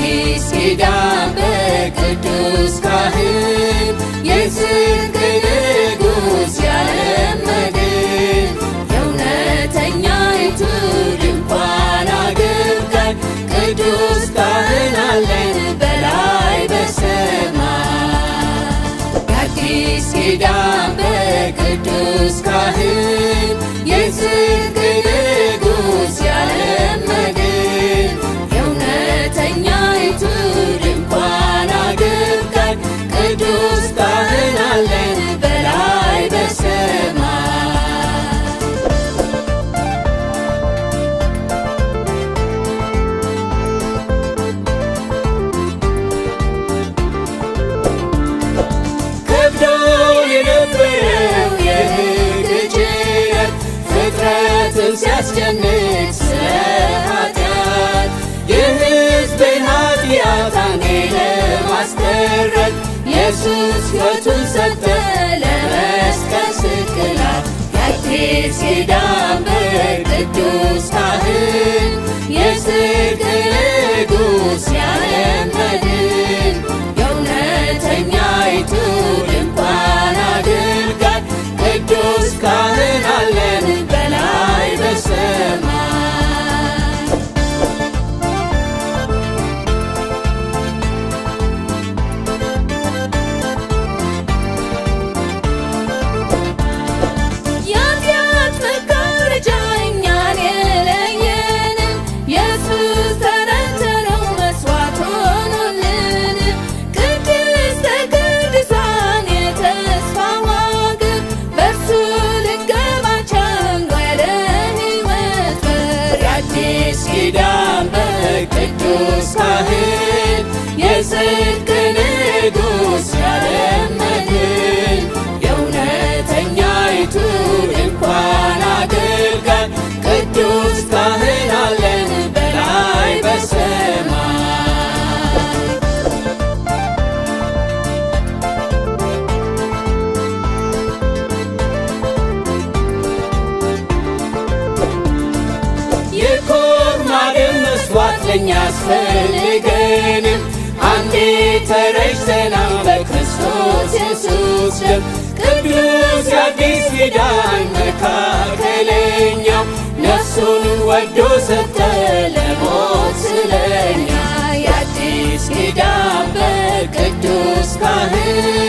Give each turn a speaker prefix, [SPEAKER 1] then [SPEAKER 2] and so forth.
[SPEAKER 1] የአዲስ ኪዳን በቅዱስ ካህን የጽድቅ ንጉሥ የዓለም መድን የእውነተኛይቱ ድንኳን አገልጋይ ቅዱስ ካህን አለን በላይ በሰማይ። የአዲስ ኪዳን በቅዱስ ካህን የጽድቅ ንጉሥ የዓለም መድን የእውነተኛይቱ ድንኳን አገልጋይ ቅዱስ ካህን አለን በላይ በሰማይ። ከብዶ የነበረው የሕግ ጭነት ፍጥረትን ሲያስጨንቅ ስለ ኃጢአት የሕዝብን ኃጢአት አንዴ ለማስቀረት ኢየሱስ ሕይወቱን ሰጠ ለመስቀል ስቅላት። የአዲስ ኪዳን በቅዱስ ካህን የጽድቅ ንጉሥ የዓለም መድን የእውነተኛይቱ ድንኳን አገልጋይ ቅዱስ ካህን አለን በላይ በሰማይ። የኃጢአት መጋረጃ እኛን የለየን ኢየሱስ ተረተረው መስዋዕት ሆኖልን ቅድስተ ቅዱሳን የተስፋው አገር በእርሱ ልንገባችን ወደ ሕይወት በር። የአዲስ ኪዳን በቅዱስ ካህን የጽድቅ ንጉሥ የዓለም መድን የእውነተኛይቱ ድንኳን አገልጋይ ቅዱስ ካህን አለን በላይ በሰማይ። የኮርማ ደም መስዋዕት ለእኛ አያስፈልገንም፣ አንዴ ተረጭተናል በክርስቶስ ኢየሱስ ደም። ቅዱስ የአዲስ ኪዳን መካከለኛው ነፍሱን ወዶ ሰጠ ለሞት ስለኛ። የአዲስ ኪዳን በቅዱስ ካህን